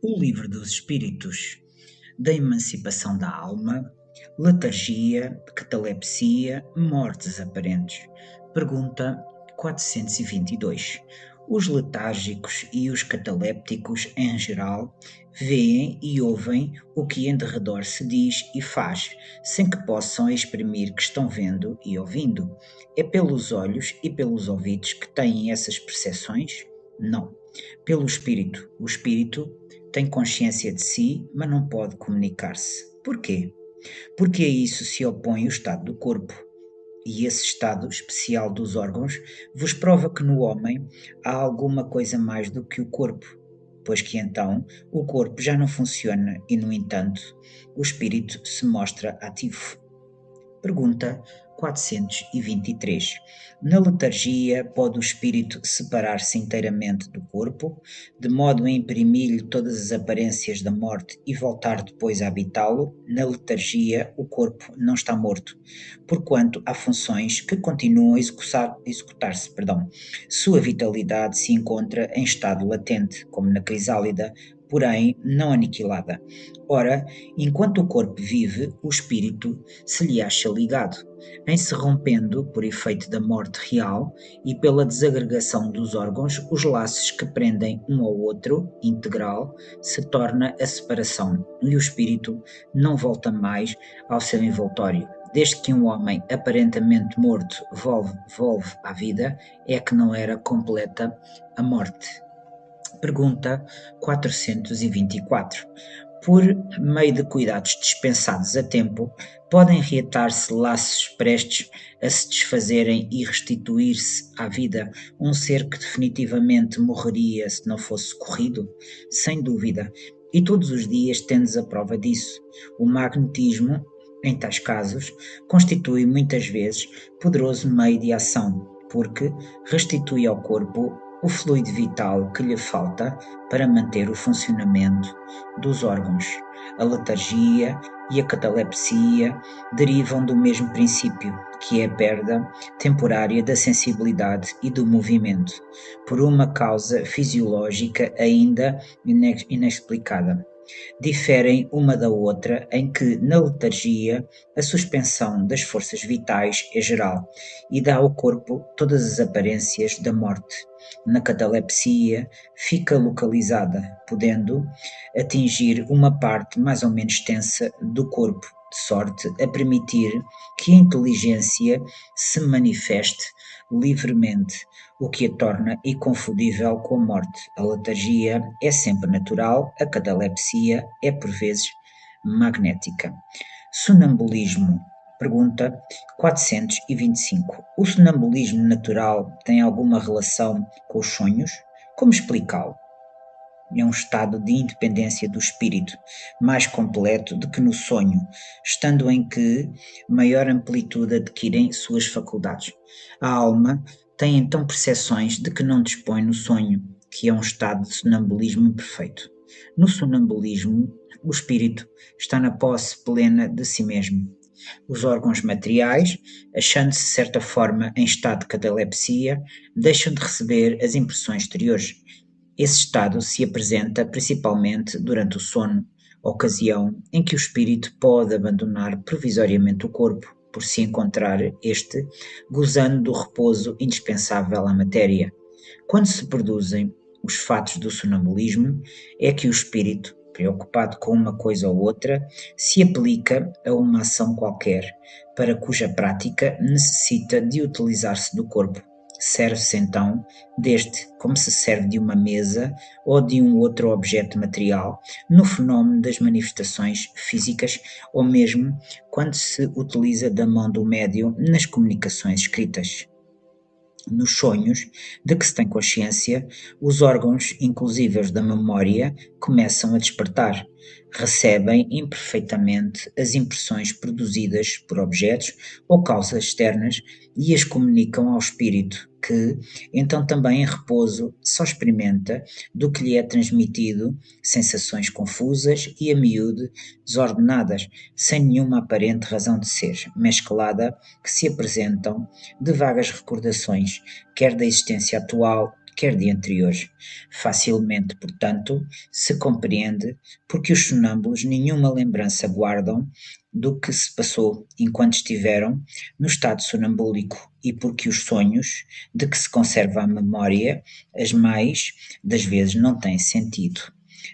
O Livro dos Espíritos, da Emancipação da Alma, Letargia, Catalepsia, Mortes Aparentes. Pergunta 422. Os letárgicos e os catalépticos, em geral, veem e ouvem o que em derredor se diz e faz, sem que possam exprimir que estão vendo e ouvindo. É pelos olhos e pelos ouvidos que têm essas percepções? Não. Pelo espírito. O espírito tem consciência de si, mas não pode comunicar-se. Porquê? Porque a isso se opõe o estado do corpo. E esse estado especial dos órgãos vos prova que no homem há alguma coisa mais do que o corpo, pois que então o corpo já não funciona e, no entanto, o espírito se mostra ativo. Pergunta 423. Na letargia, pode o espírito separar-se inteiramente do corpo, de modo a imprimir-lhe todas as aparências da morte e voltar depois a habitá-lo? Na letargia, o corpo não está morto, porquanto há funções que continuam a executar-se. Sua vitalidade se encontra em estado latente, como na crisálida, porém não aniquilada. Ora, enquanto o corpo vive, o espírito se lhe acha ligado, em se rompendo, por efeito da morte real e pela desagregação dos órgãos, os laços que prendem um ao outro, integral, se torna a separação, e o espírito não volta mais ao seu envoltório. Desde que um homem aparentemente morto volve à vida, é que não era completa a morte. Pergunta 424. Por meio de cuidados dispensados a tempo, podem reatar-se laços prestes a se desfazerem e restituir-se à vida um ser que definitivamente morreria se não fosse socorrido? Sem dúvida, e todos os dias tendes a prova disso. O magnetismo, em tais casos, constitui muitas vezes poderoso meio de ação, porque restitui ao corpo o fluido vital que lhe falta para manter o funcionamento dos órgãos. A letargia e a catalepsia derivam do mesmo princípio, que é a perda temporária da sensibilidade e do movimento, por uma causa fisiológica ainda inexplicada. Diferem uma da outra em que, na letargia, a suspensão das forças vitais é geral e dá ao corpo todas as aparências da morte. Na catalepsia, fica localizada, podendo atingir uma parte mais ou menos extensa do corpo, de sorte a permitir que a inteligência se manifeste livremente, o que a torna inconfundível com a morte. A letargia é sempre natural, a catalepsia é por vezes magnética. Sonambulismo. Pergunta 425. O sonambulismo natural tem alguma relação com os sonhos? Como explicá-lo? É um estado de independência do espírito, mais completo do que no sonho, estando em que maior amplitude adquirem suas faculdades. A alma tem então percepções de que não dispõe no sonho, que é um estado de sonambulismo perfeito. No sonambulismo, o espírito está na posse plena de si mesmo. Os órgãos materiais, achando-se de certa forma em estado de catalepsia, deixam de receber as impressões exteriores. Esse estado se apresenta principalmente durante o sono, ocasião em que o espírito pode abandonar provisoriamente o corpo, por se encontrar este gozando do repouso indispensável à matéria. Quando se produzem os fatos do sonambulismo, é que o espírito, preocupado com uma coisa ou outra, se aplica a uma ação qualquer, para cuja prática necessita de utilizar-se do corpo. Serve-se então deste como se serve de uma mesa ou de um outro objeto material no fenómeno das manifestações físicas ou mesmo quando se utiliza da mão do médium nas comunicações escritas. Nos sonhos de que se tem consciência, os órgãos, inclusive os da memória, começam a despertar. Recebem imperfeitamente as impressões produzidas por objetos ou causas externas e as comunicam ao espírito, que, então também em repouso, só experimenta do que lhe é transmitido sensações confusas e a miúde desordenadas, sem nenhuma aparente razão de ser, mesclada, que se apresentam de vagas recordações, quer da existência atual, quer de anteriores. Facilmente, portanto, se compreende porque os sonâmbulos nenhuma lembrança guardam do que se passou enquanto estiveram no estado sonambúlico e porque os sonhos, de que se conserva a memória, as mais das vezes não têm sentido.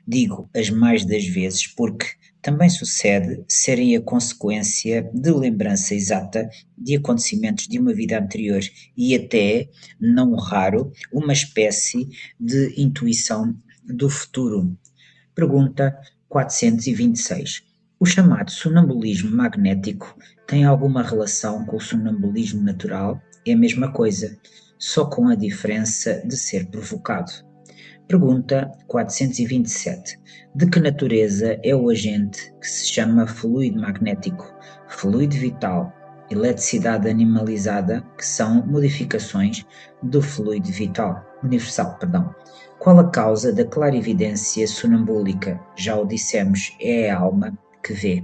Digo as mais das vezes porque também sucede serem a consequência de lembrança exata de acontecimentos de uma vida anterior e até, não raro, uma espécie de intuição do futuro. Pergunta 426. O chamado sonambulismo magnético tem alguma relação com o sonambulismo natural? É a mesma coisa, só com a diferença de ser provocado. Pergunta 427. De que natureza é o agente que se chama fluido magnético, fluido vital, eletricidade animalizada, que são modificações do fluido vital, universal, perdão? Qual a causa da clarividência sonambúlica? Já o dissemos, é a alma que vê.